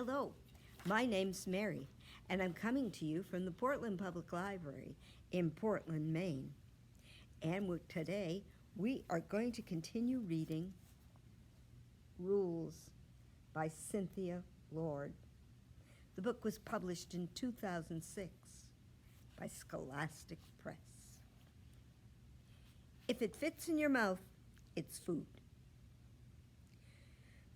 Hello, my name's Mary, and I'm coming to you from the Portland Public Library in Portland, Maine. And today we are going to continue reading Rules by Cynthia Lord. The book was published in 2006 by Scholastic Press. If it fits in your mouth, it's food.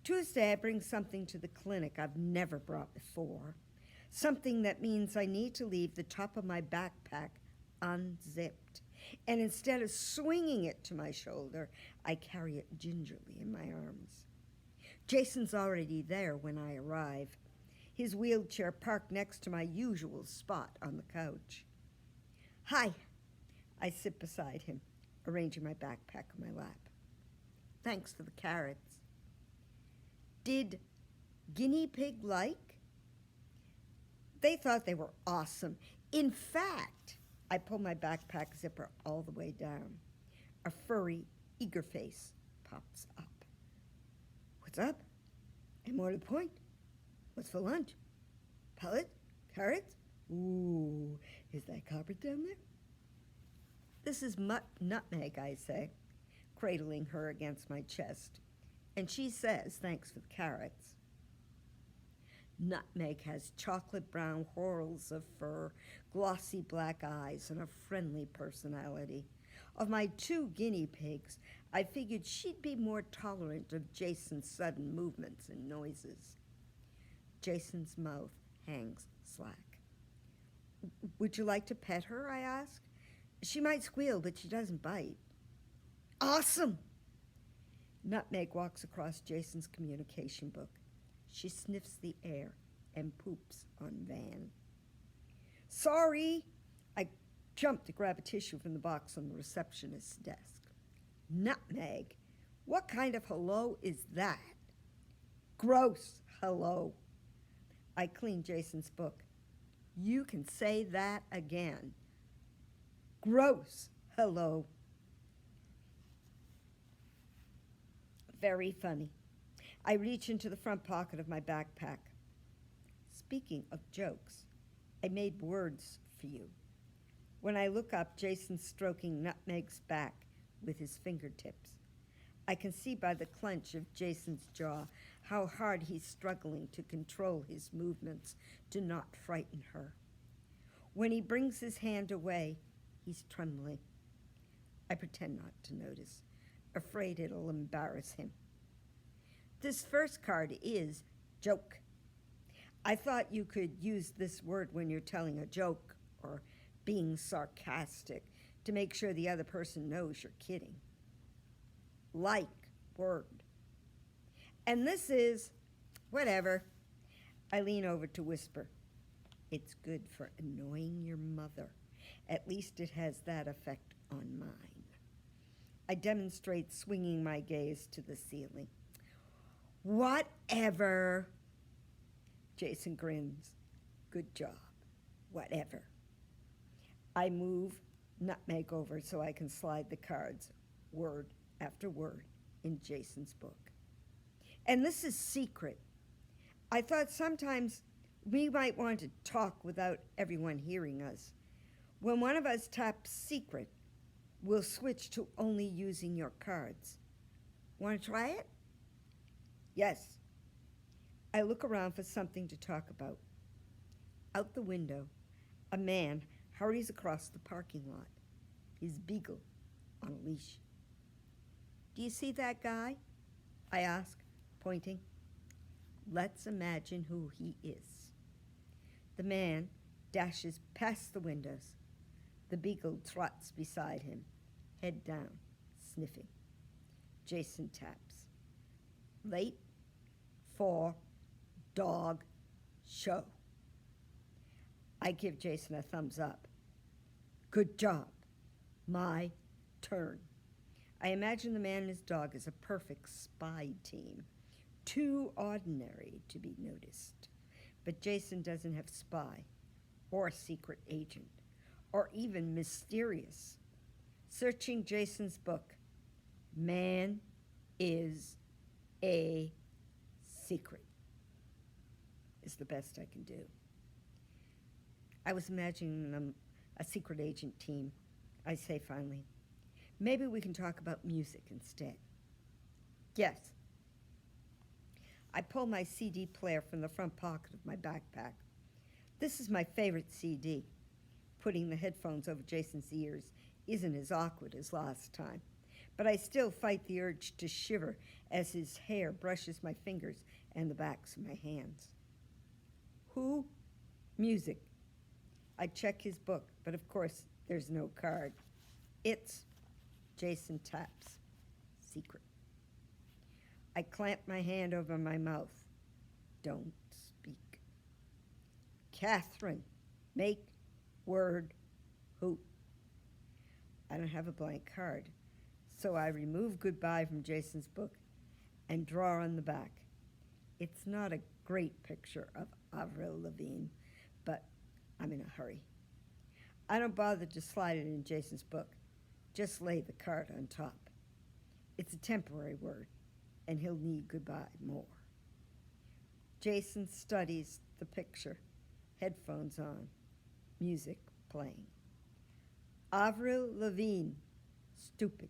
Tuesday, I bring something to the clinic I've never brought before. Something that means I need to leave the top of my backpack unzipped. And instead of swinging it to my shoulder, I carry it gingerly in my arms. Jason's already there when I arrive, his wheelchair parked next to my usual spot on the couch. Hi, I sit beside him, arranging my backpack on my lap. Thanks for the carrots. Did guinea pig like? They thought they were awesome. In fact, I pull my backpack zipper all the way down. A furry, eager face pops up. What's up? And more to the point, what's for lunch? Pellet? Carrots? Ooh, is that copper down there? This is Nutmeg, I say, cradling her against my chest. And she says, thanks for the carrots. Nutmeg has chocolate brown whorls of fur, glossy black eyes, and a friendly personality. Of my two guinea pigs, I figured she'd be more tolerant of Jason's sudden movements and noises. Jason's mouth hangs slack. Would you like to pet her, I ask? She might squeal, but she doesn't bite. Awesome! Nutmeg walks across Jason's communication book. She sniffs the air and poops on Van. Sorry! I jump to grab a tissue from the box on the receptionist's desk. Nutmeg? What kind of hello is that? Gross hello. I clean Jason's book. You can say that again. Gross hello. Very funny. I reach into the front pocket of my backpack. Speaking of jokes, I made words for you. When I look up, Jason's stroking Nutmeg's back with his fingertips. I can see by the clench of Jason's jaw how hard he's struggling to control his movements to not frighten her. When he brings his hand away, he's trembling. I pretend not to notice, afraid it'll embarrass him. This first card is joke. I thought you could use this word when you're telling a joke or being sarcastic to make sure the other person knows you're kidding. Like word. And this is whatever. I lean over to whisper. It's good for annoying your mother. At least it has that effect on mine. I demonstrate swinging my gaze to the ceiling. Whatever. Jason grins. Good job. Whatever. I move Nutmeg over so I can slide the cards, word after word, in Jason's book. And this is secret. I thought sometimes we might want to talk without everyone hearing us. When one of us taps secret, we'll switch to only using your cards. Want to try it? Yes. I look around for something to talk about. Out the window, a man hurries across the parking lot, his beagle on a leash. Do you see that guy? I ask, pointing. Let's imagine who he is. The man dashes past the windows. The beagle trots beside him, head down, sniffing. Jason taps. Late for dog show. I give Jason a thumbs up. Good job. My turn. I imagine the man and his dog as a perfect spy team. Too ordinary to be noticed. But Jason doesn't have spy or secret agent or even mysterious. Searching Jason's book, man is a secret. is the best I can do. I was imagining them a secret agent team. I say finally, maybe we can talk about music instead. Yes. I pull my CD player from the front pocket of my backpack. This is my favorite CD. Putting the headphones over Jason's ears isn't as awkward as last time, but I still fight the urge to shiver as his hair brushes my fingers and the backs of my hands. Who? Music. I check his book, but of course there's no card. It's Jason taps. Secret. I clamp my hand over my mouth. Don't speak. Catherine, make word who. I don't have a blank card, so I remove goodbye from Jason's book and draw on the back. It's not a great picture of Avril Lavigne, but I'm in a hurry. I don't bother to slide it in Jason's book, just lay the card on top. It's a temporary word, and he'll need goodbye more. Jason studies the picture, headphones on, music playing. Avril Lavigne, stupid.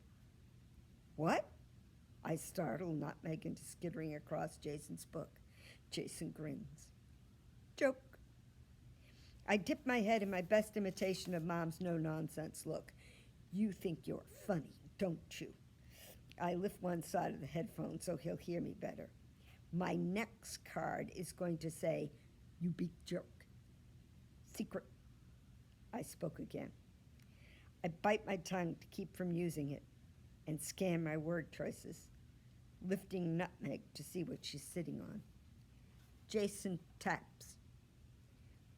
What? I startle, Nutmeg into skittering across Jason's book. Jason grins. Joke. I dip my head in my best imitation of Mom's no-nonsense look. You think you're funny, don't you? I lift one side of the headphone so he'll hear me better. My next card is going to say, you big jerk. Secret. I spoke again. I bite my tongue to keep from using it and scan my word choices, lifting Nutmeg to see what she's sitting on. Jason taps.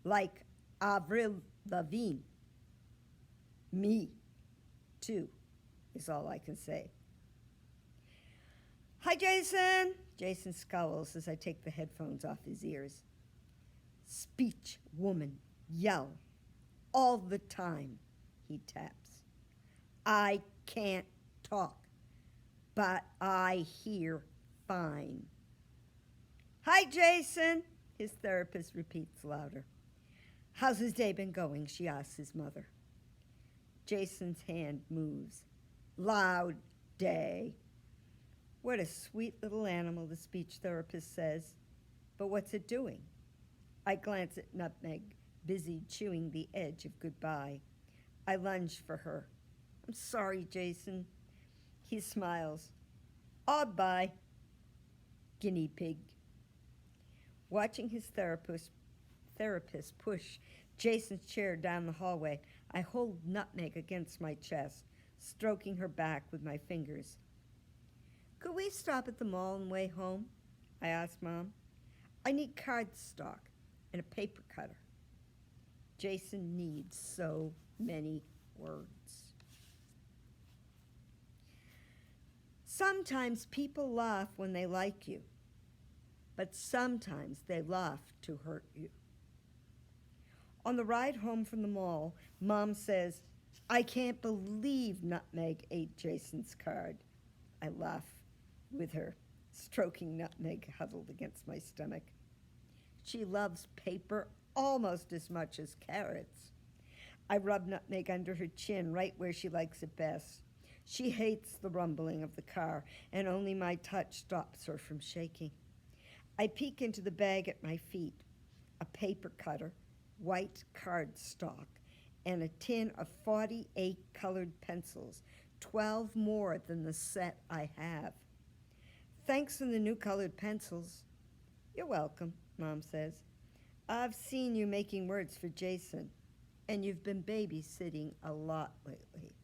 Like Avril Lavigne. Me, too, is all I can say. Hi, Jason. Jason scowls as I take the headphones off his ears. Speech, woman, yell, all the time, he taps. I can't talk, but I hear fine. Hi, Jason, his therapist repeats louder. How's his day been going, she asks his mother. Jason's hand moves. Loud day. What a sweet little animal, the speech therapist says. But what's it doing? I glance at Nutmeg, busy chewing the edge of goodbye. I lunge for her. I'm sorry, Jason. He smiles. Odd bye. Guinea pig. Watching his therapist push Jason's chair down the hallway, I hold Nutmeg against my chest, stroking her back with my fingers. Could we stop at the mall on the way home? I asked Mom. I need cardstock and a paper cutter. Jason needs so many words. Sometimes people laugh when they like you, but sometimes they laugh to hurt you. On the ride home from the mall, Mom says, I can't believe Nutmeg ate Jason's card. I laugh with her, stroking Nutmeg huddled against my stomach. She loves paper almost as much as carrots. I rub Nutmeg under her chin, right where she likes it best. She hates the rumbling of the car, and only my touch stops her from shaking. I peek into the bag at my feet, a paper cutter, white cardstock, and a tin of 48 colored pencils, 12 more than the set I have. Thanks for the new colored pencils. You're welcome, Mom says. I've seen you making words for Jason, and you've been babysitting a lot lately.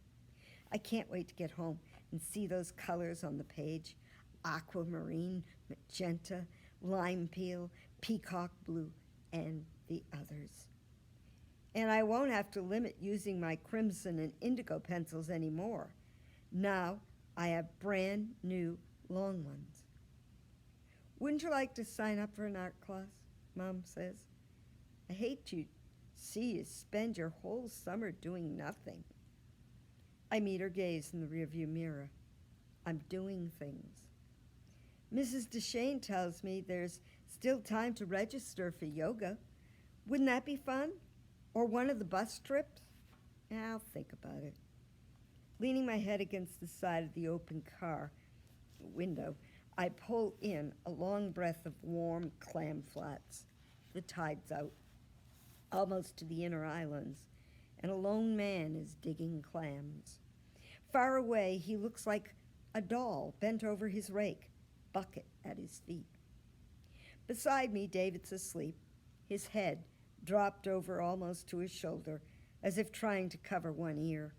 I can't wait to get home and see those colors on the page. Aquamarine, magenta, lime peel, peacock blue, and the others. And I won't have to limit using my crimson and indigo pencils anymore. Now I have brand new long ones. Wouldn't you like to sign up for an art class? Mom says. I hate to see you spend your whole summer doing nothing. I meet her gaze in the rearview mirror. I'm doing things. Mrs. DeShane tells me there's Still time to register for yoga. Wouldn't that be fun? Or one of the bus trips? I'll think about it. Leaning my head against the side of the open car window, I pull in a long breath of warm clam flats. The tide's out, almost to the inner islands, and a lone man is digging clams. Far away, he looks like a doll bent over his rake, bucket at his feet. Beside me, David's asleep, his head dropped over almost to his shoulder, as if trying to cover one ear.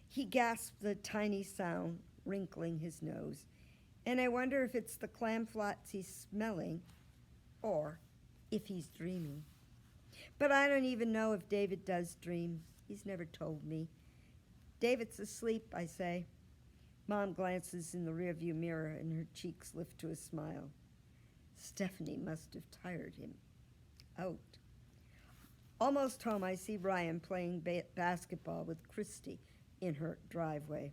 He gasps a tiny sound, wrinkling his nose, and I wonder if it's the clam flats he's smelling or if he's dreaming. But I don't even know if David does dream. He's never told me. David's asleep, I say. Mom glances in the rearview mirror and her cheeks lift to a smile. Stephanie must have tired him out. Almost home, I see Ryan playing basketball with Christy in her driveway.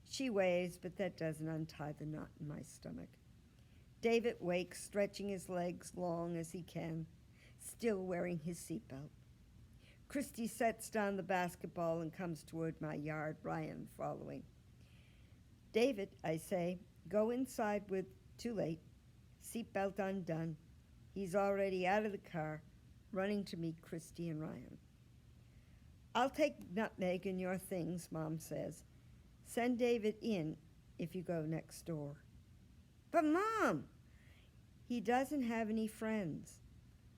She waves, but that doesn't untie the knot in my stomach. David wakes, stretching his legs long as he can, still wearing his seatbelt. Christy sets down the basketball and comes toward my yard, Ryan following. David, I say, go inside with, too late, seatbelt undone. He's already out of the car, running to meet Christy and Ryan. I'll take Nutmeg and your things, Mom says. Send David in if you go next door. But Mom, he doesn't have any friends.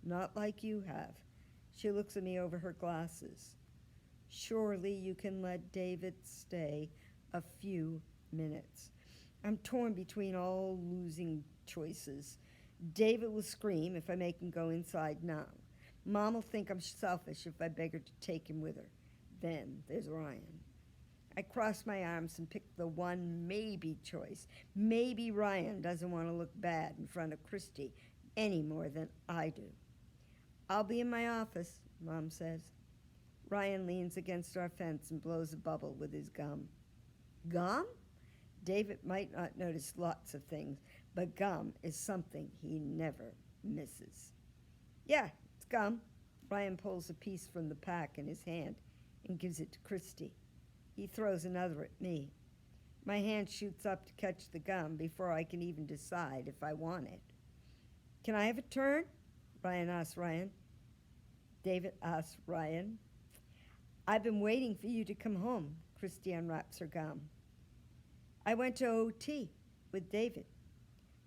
Not like you have. She looks at me over her glasses. Surely you can let David stay a few minutes. I'm torn between all losing choices. David will scream if I make him go inside now. Mom will think I'm selfish if I beg her to take him with her. Then there's Ryan. I cross my arms and pick the one maybe choice. Maybe Ryan doesn't want to look bad in front of Christy any more than I do. I'll be in my office, Mom says. Ryan leans against our fence and blows a bubble with his gum. Gum? David might not notice lots of things, but gum is something he never misses. Yeah, it's gum. Ryan pulls a piece from the pack in his hand and gives it to Christy. He throws another at me. My hand shoots up to catch the gum before I can even decide if I want it. Can I have a turn? Ryan asks Ryan. David asks Ryan. I've been waiting for you to come home. Christy unwraps her gum. I went to OT with David.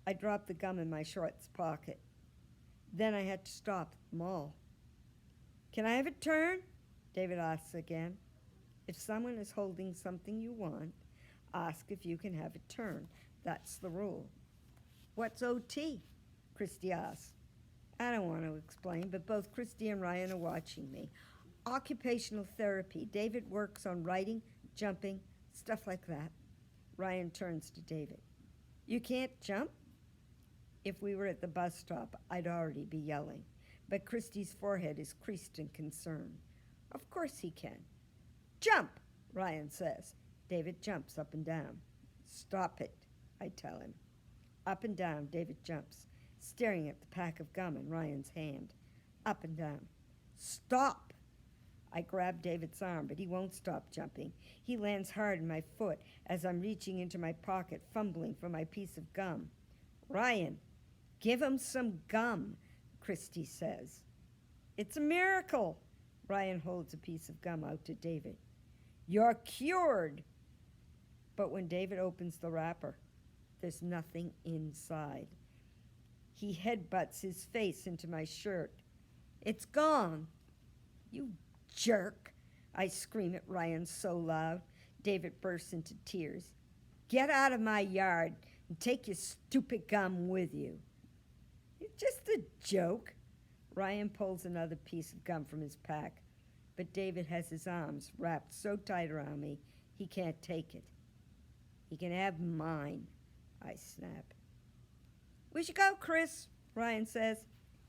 I dropped the gum in my shorts pocket. Then I had to stop at the mall. Can I have a turn? David asks again. If someone is holding something you want, ask if you can have a turn. That's the rule. What's OT? Christy asks. I don't want to explain, but both Christy and Ryan are watching me. Occupational therapy. David works on writing, jumping, stuff like that. Ryan turns to David. You can't jump? If we were at the bus stop, I'd already be yelling. But Christy's forehead is creased in concern. Of course he can. Jump, Ryan says. David jumps up and down. Stop it, I tell him. Up and down, David jumps, staring at the pack of gum in Ryan's hand. Up and down. Stop! I grab David's arm, but he won't stop jumping. He lands hard in my foot as I'm reaching into my pocket, fumbling for my piece of gum. Ryan, give him some gum, Christy says. It's a miracle. Ryan holds a piece of gum out to David. You're cured. But when David opens the wrapper, there's nothing inside. He headbutts his face into my shirt. It's gone. You jerk, I scream at Ryan so loud. David bursts into tears. Get out of my yard and take your stupid gum with you. It's just a joke. Ryan pulls another piece of gum from his pack, but David has his arms wrapped so tight around me he can't take it. He can have mine, I snap. We should go, Chris, Ryan says.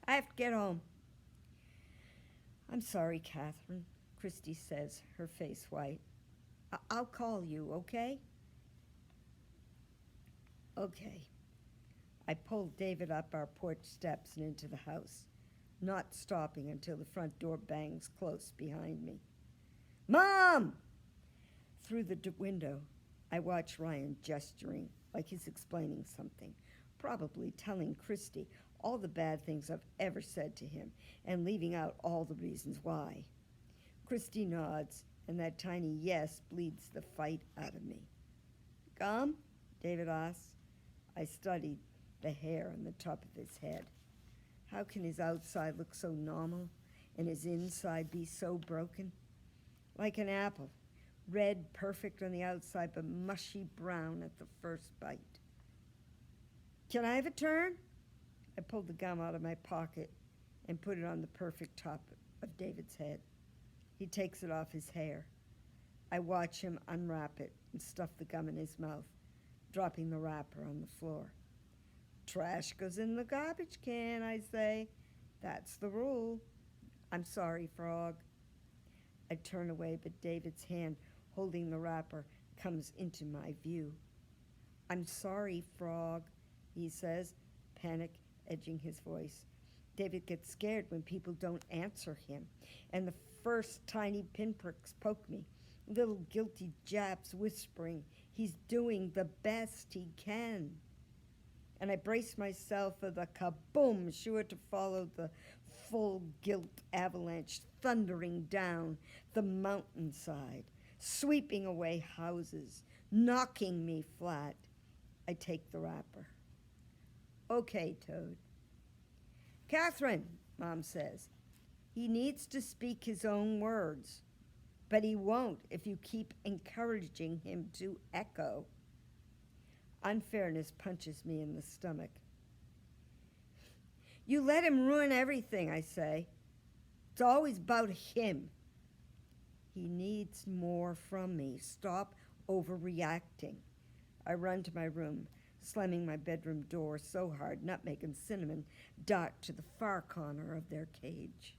I have to get home. I'm sorry, Catherine, Christy says, her face white. I'll call you, okay? Okay. I pulled David up our porch steps and into the house, not stopping until the front door bangs close behind me. Mom! Through the window, I watch Ryan gesturing like he's explaining something, probably telling Christy all the bad things I've ever said to him and leaving out all the reasons why. Christy nods, and that tiny yes bleeds the fight out of me. Gum? David asks. I studied the hair on the top of his head. How can his outside look so normal and his inside be so broken? Like an apple, red perfect on the outside but mushy brown at the first bite. Can I have a turn? I pulled the gum out of my pocket and put it on the perfect top of David's head. He takes it off his hair. I watch him unwrap it and stuff the gum in his mouth, dropping the wrapper on the floor. Trash goes in the garbage can, I say. That's the rule. I'm sorry, Frog. I turn away, but David's hand holding the wrapper comes into my view. I'm sorry, Frog, he says, panic edging his voice. David gets scared when people don't answer him, and the first tiny pinpricks poke me, little guilty japs whispering he's doing the best he can. And I brace myself for the kaboom sure to follow the full guilt avalanche thundering down the mountainside, sweeping away houses, knocking me flat. I take the wrapper. Okay, Toad. Catherine, Mom says, he needs to speak his own words, but he won't if you keep encouraging him to echo. Unfairness punches me in the stomach. You let him ruin everything, I say. It's always about him. He needs more from me. Stop overreacting. I run to my room, slamming my bedroom door so hard Nutmeg and Cinnamon dart to the far corner of their cage.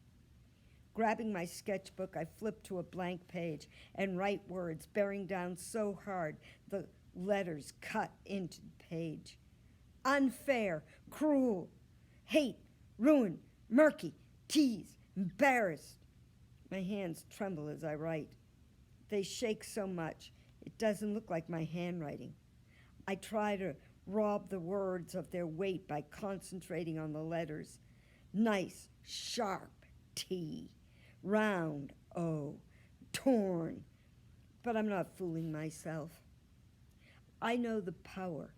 Grabbing my sketchbook, I flip to a blank page and write words, bearing down so hard the letters cut into the page. Unfair, cruel, hate, ruin, murky, tease, embarrassed. My hands tremble as I write. They shake so much, it doesn't look like my handwriting. I try to rob the words of their weight by concentrating on the letters. Nice, sharp T, round O, torn. But I'm not fooling myself. I know the power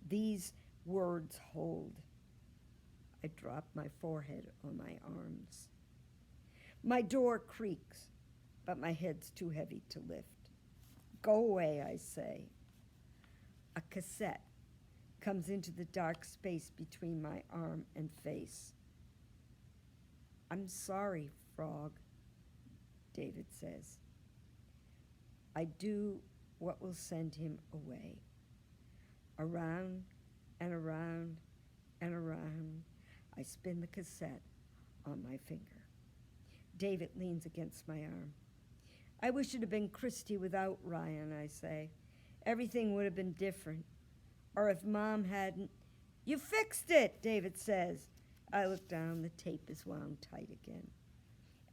these words hold. I drop my forehead on my arms. My door creaks, but my head's too heavy to lift. Go away, I say. A cassette comes into the dark space between my arm and face. I'm sorry, Frog, David says. I do what will send him away. Around and around and around, I spin the cassette on my finger. David leans against my arm. I wish it had been Christy without Ryan, I say. Everything would have been different. Or if Mom hadn't. You fixed it, David says. I look down, the tape is wound tight again.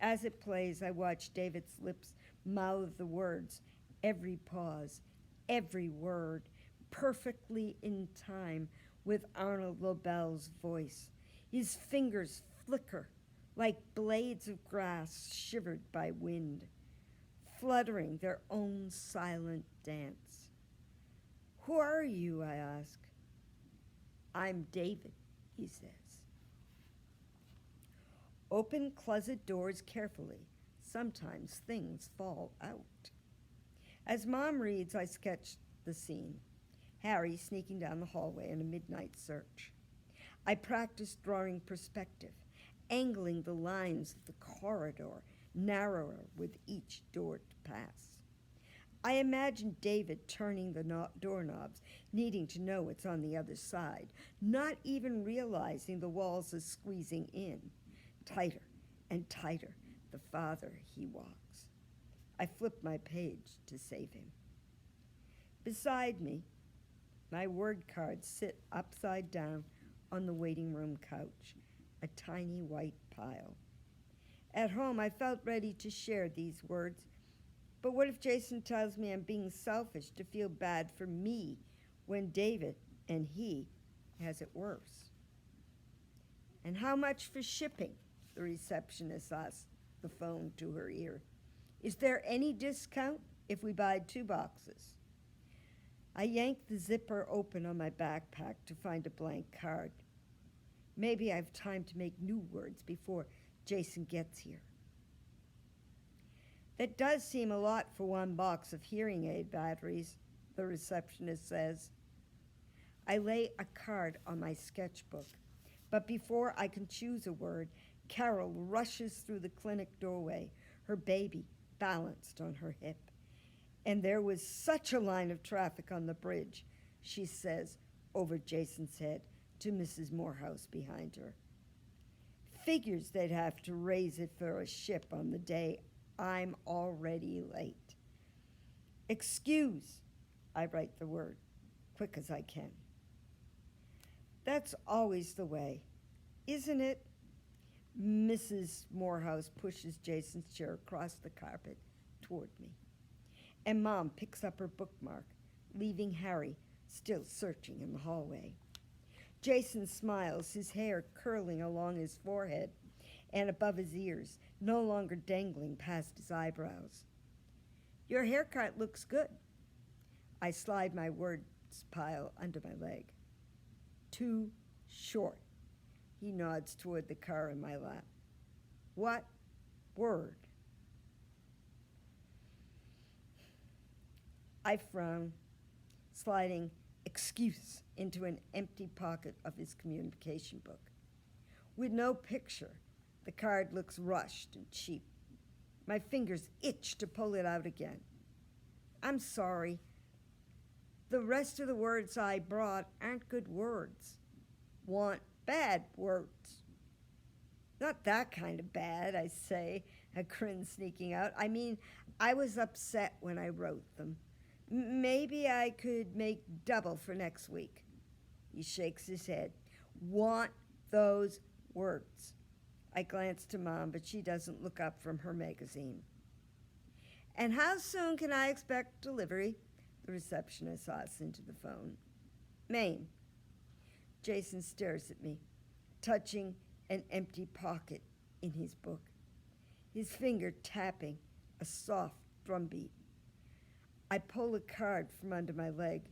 As it plays, I watch David's lips mouth the words, every pause, every word, perfectly in time with Arnold Lobel's voice. His fingers flicker like blades of grass shivered by wind, fluttering their own silent dance. Who are you, I ask. I'm David, he says. Open closet doors carefully. Sometimes things fall out. As Mom reads, I sketch the scene. Harry sneaking down the hallway in a midnight search. I practice drawing perspective, angling the lines of the corridor narrower with each door to pass. I imagine David turning the doorknobs, needing to know what's on the other side, not even realizing the walls are squeezing in, tighter and tighter the farther he walks. I flip my page to save him. Beside me, My word cards sit upside down on the waiting room couch, a tiny white pile. At home, I felt ready to share these words, but what if Jason tells me I'm being selfish to feel bad for me when David, and he, has it worse? And how much for shipping? The receptionist asked, the phone to her ear. Is there any discount if we buy 2 boxes? I yanked the zipper open on my backpack to find a blank card. Maybe I have time to make new words before Jason gets here. That does seem a lot for 1 box of hearing aid batteries, the receptionist says. I lay a card on my sketchbook, but before I can choose a word, Carol rushes through the clinic doorway, her baby balanced on her hip. And there was such a line of traffic on the bridge, she says over Jason's head to Mrs. Morehouse behind her. Figures they'd have to raise it for a ship on the day I'm already late. Excuse, I write the word, quick as I can. That's always the way, isn't it? Mrs. Morehouse pushes Jason's chair across the carpet toward me. And Mom picks up her bookmark, leaving Harry still searching in the hallway. Jason smiles, his hair curling along his forehead and above his ears, no longer dangling past his eyebrows. Your haircut looks good. I slide my words pile under my leg. Too short. He nods toward the car in my lap. What word? I frown, sliding excuse into an empty pocket of his communication book. With no picture, the card looks rushed and cheap. My fingers itch to pull it out again. I'm sorry. The rest of the words I brought aren't good words. Want bad words. Not that kind of bad, I say, a grin sneaking out. I mean, I was upset when I wrote them. Maybe I could make double for next week. He shakes his head. Want those words. I glance to Mom, but she doesn't look up from her magazine. And how soon can I expect delivery? The receptionist asks into the phone. Maine. Jason stares at me, touching an empty pocket in his book, his finger tapping a soft drumbeat. I pull a card from under my leg,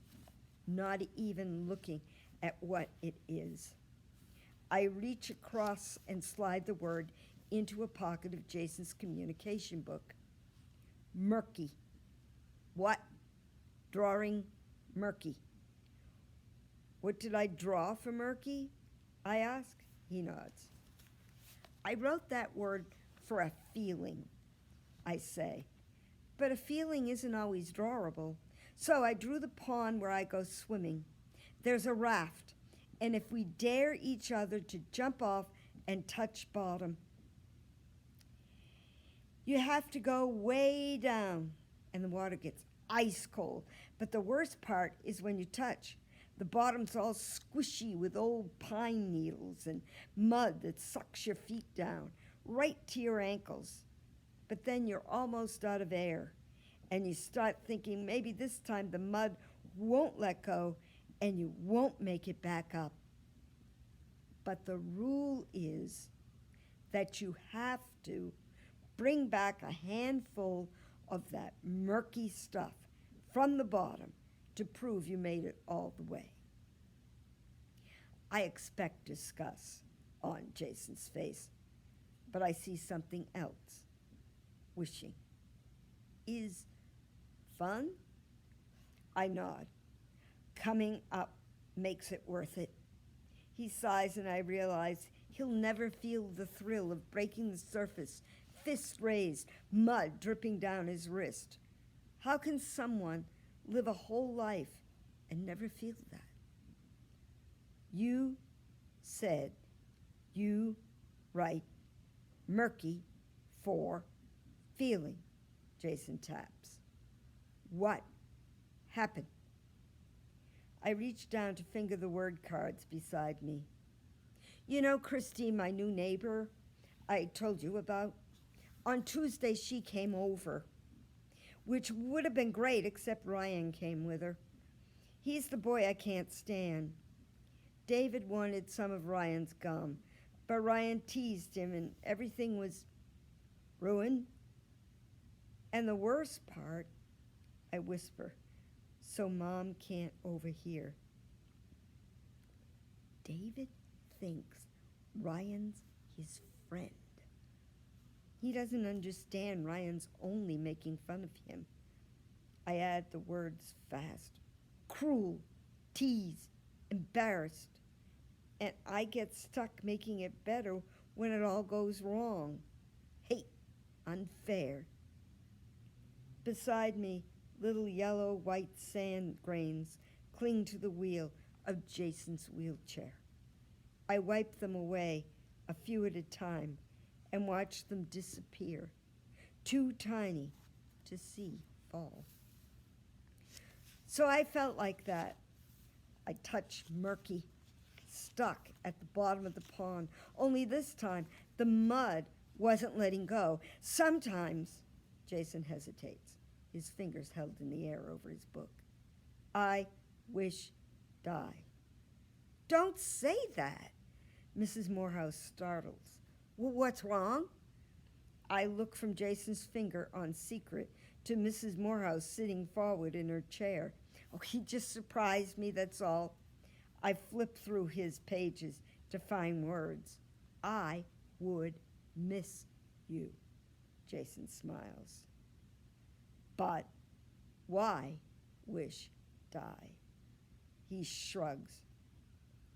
not even looking at what it is. I reach across and slide the word into a pocket of Jason's communication book. Murky. What? Drawing murky. What did I draw for murky? I ask. He nods. I wrote that word for a feeling, I say. But a feeling isn't always drawable. So I drew the pond where I go swimming. There's a raft, and if we dare each other to jump off and touch bottom, you have to go way down, and the water gets ice cold. But the worst part is when you touch. The bottom's all squishy with old pine needles and mud that sucks your feet down, right to your ankles. But then you're almost out of air, and you start thinking maybe this time the mud won't let go and you won't make it back up. But the rule is that you have to bring back a handful of that murky stuff from the bottom to prove you made it all the way. I expect disgust on Jason's face, but I see something else. Wishing. Is fun? I nod. Coming up makes it worth it. He sighs, and I realize he'll never feel the thrill of breaking the surface, fist raised, mud dripping down his wrist. How can someone live a whole life and never feel that? You said you write murky for feeling, Jason taps. What happened? I reach down to finger the word cards beside me. You know Christine, my new neighbor I told you about? On Tuesday, she came over, which would have been great, except Ryan came with her. He's the boy I can't stand. David wanted some of Ryan's gum, but Ryan teased him and everything was ruined. And the worst part, I whisper, so Mom can't overhear. David thinks Ryan's his friend. He doesn't understand Ryan's only making fun of him. I add the words fast. Cruel, tease, embarrassed. And I get stuck making it better when it all goes wrong. Hate, unfair. Beside me, little yellow-white sand grains cling to the wheel of Jason's wheelchair. I wipe them away, a few at a time, and watch them disappear, too tiny to see fall. So I felt like that. I touched murky, stuck at the bottom of the pond, only this time the mud wasn't letting go. Sometimes, Jason hesitates, his fingers held in the air over his book. I wish die. Don't say that, Mrs. Morehouse startles. Well, what's wrong? I look from Jason's finger on secret to Mrs. Morehouse sitting forward in her chair. Oh, he just surprised me, that's all. I flip through his pages to find words. I would miss you, Jason smiles. But why wish die? He shrugs.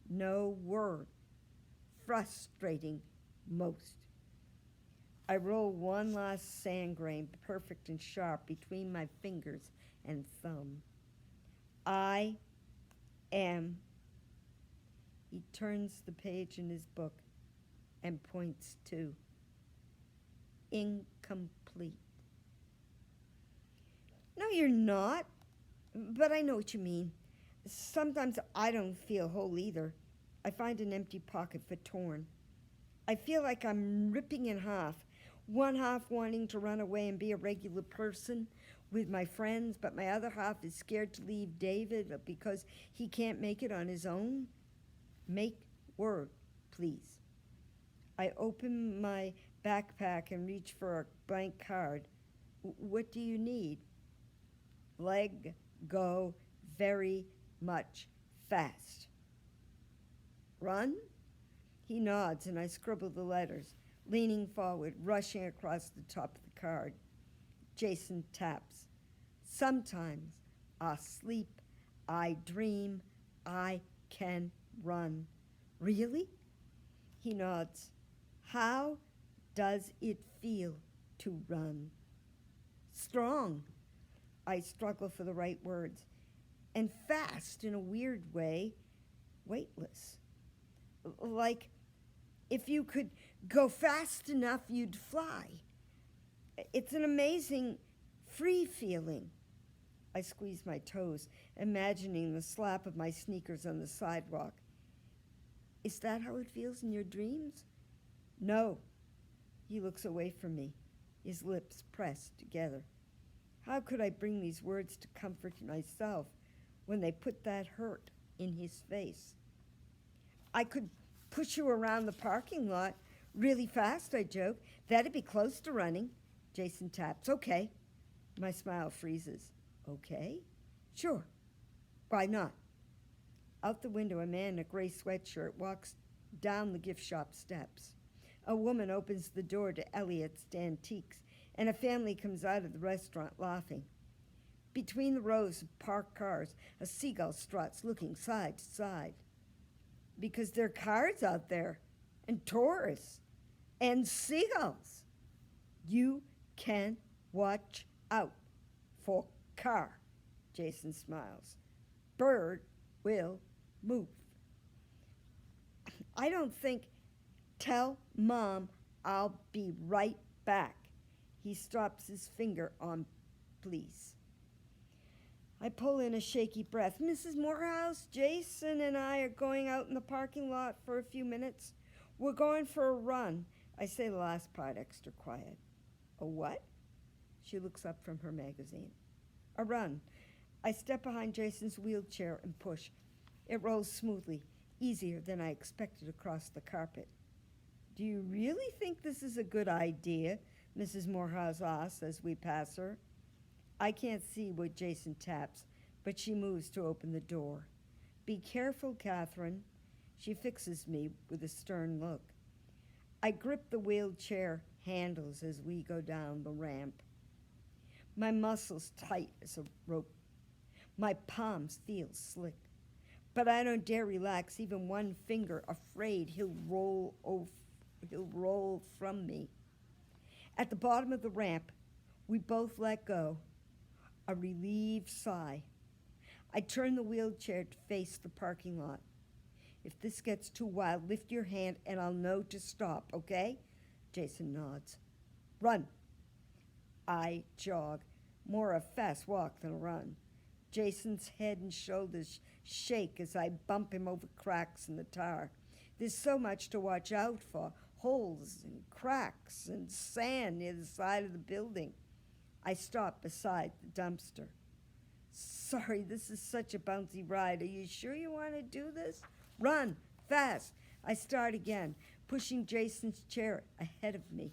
No word. Frustrating most. I roll one last sand grain, perfect and sharp, between my fingers and thumb. I am. He turns the page in his book and points to incomplete. No, you're not, but I know what you mean. Sometimes I don't feel whole either. I find an empty pocket for torn. I feel like I'm ripping in half, one half wanting to run away and be a regular person with my friends, but my other half is scared to leave David because he can't make it on his own. Make word, please. I open my backpack and reach for a blank card. What do you need? Leg go very much fast. Run? He nods and I scribble the letters, leaning forward, rushing across the top of the card. Jason taps. Sometimes I sleep, I dream, I can run. Really? He nods. How does it feel to run? Strong. I struggle for the right words. And fast in a weird way, weightless. Like if you could go fast enough, you'd fly. It's an amazing, free feeling. I squeeze my toes, imagining the slap of my sneakers on the sidewalk. Is that how it feels in your dreams? No. He looks away from me, his lips pressed together. How could I bring these words to comfort myself when they put that hurt in his face? I could push you around the parking lot really fast, I joke. That'd be close to running. Jason taps. Okay. My smile freezes. Okay? Sure. Why not? Out the window, a man in a gray sweatshirt walks down the gift shop steps. A woman opens the door to Elliot's Antiques, and a family comes out of the restaurant laughing. Between the rows of parked cars, a seagull struts, looking side to side. Because there are cars out there, and tourists, and seagulls. You can watch out for car, Jason smiles. Bird will move. I don't think, tell Mom I'll be right back. He stops his finger on please. I pull in a shaky breath. Mrs. Morehouse, Jason and I are going out in the parking lot for a few minutes. We're going for a run. I say the last part extra quiet. A what? She looks up from her magazine. A run. I step behind Jason's wheelchair and push. It rolls smoothly, easier than I expected across the carpet. Do you really think this is a good idea? Mrs. Morehouse asks as we pass her. I can't see what Jason taps, but she moves to open the door. Be careful, Catherine. She fixes me with a stern look. I grip the wheelchair handles as we go down the ramp. My muscles tight as a rope. My palms feel slick. But I don't dare relax even one finger, afraid he'll roll from me. At the bottom of the ramp, we both let go. A relieved sigh. I turn the wheelchair to face the parking lot. If this gets too wild, lift your hand and I'll know to stop, okay? Jason nods. Run. I jog, more a fast walk than a run. Jason's head and shoulders shake as I bump him over cracks in the tar. There's so much to watch out for, holes and cracks and sand near the side of the building. I stop beside the dumpster. Sorry, this is such a bouncy ride. Are you sure you want to do this? Run, fast. I start again, pushing Jason's chair ahead of me.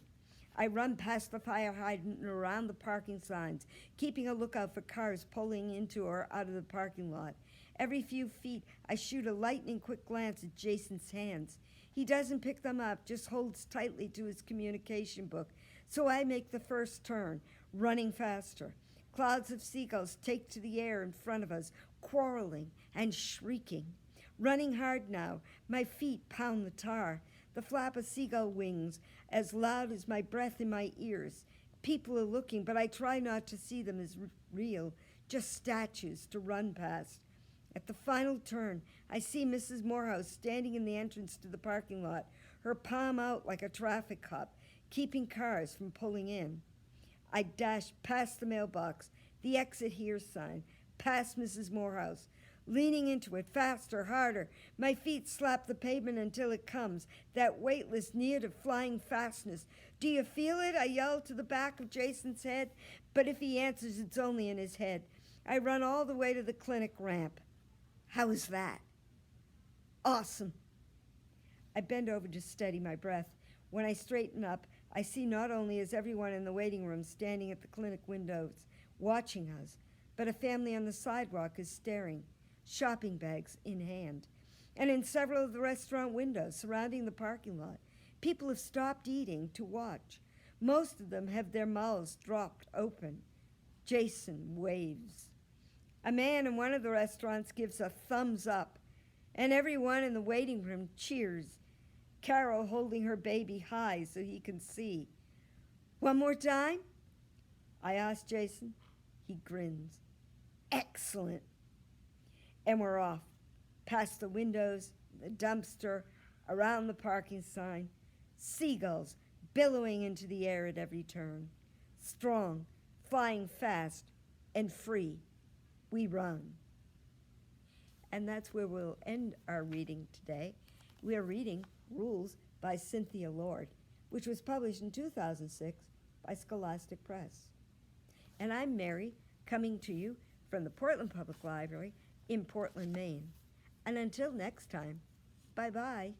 I run past the fire hydrant and around the parking signs, keeping a lookout for cars pulling into or out of the parking lot. Every few feet, I shoot a lightning-quick glance at Jason's hands. He doesn't pick them up, just holds tightly to his communication book. So I make the first turn, running faster. Clouds of seagulls take to the air in front of us, quarreling and shrieking. Running hard now, my feet pound the tar. The flap of seagull wings, as loud as my breath in my ears. People are looking, but I try not to see them as real, just statues to run past. At the final turn, I see Mrs. Morehouse standing in the entrance to the parking lot, her palm out like a traffic cop, keeping cars from pulling in. I dash past the mailbox, the exit here sign, past Mrs. Morehouse, leaning into it faster, harder. My feet slap the pavement until it comes, that weightless near to flying fastness. Do you feel it? I yell to the back of Jason's head, but if he answers, it's only in his head. I run all the way to the clinic ramp. How is that? Awesome. I bend over to steady my breath. When I straighten up, I see not only is everyone in the waiting room standing at the clinic windows, watching us, but a family on the sidewalk is staring, shopping bags in hand. And in several of the restaurant windows surrounding the parking lot, people have stopped eating to watch. Most of them have their mouths dropped open. Jason waves. A man in one of the restaurants gives a thumbs up, and everyone in the waiting room cheers, Carol holding her baby high so he can see. One more time? I ask Jason. He grins. Excellent. And we're off, past the windows, the dumpster, around the parking sign, seagulls billowing into the air at every turn. Strong, flying fast, and free, we run. And that's where we'll end our reading today. We are reading Rules by Cynthia Lord, which was published in 2006 by Scholastic Press. And I'm Mary, coming to you from the Portland Public Library in Portland, Maine. And until next time, bye-bye.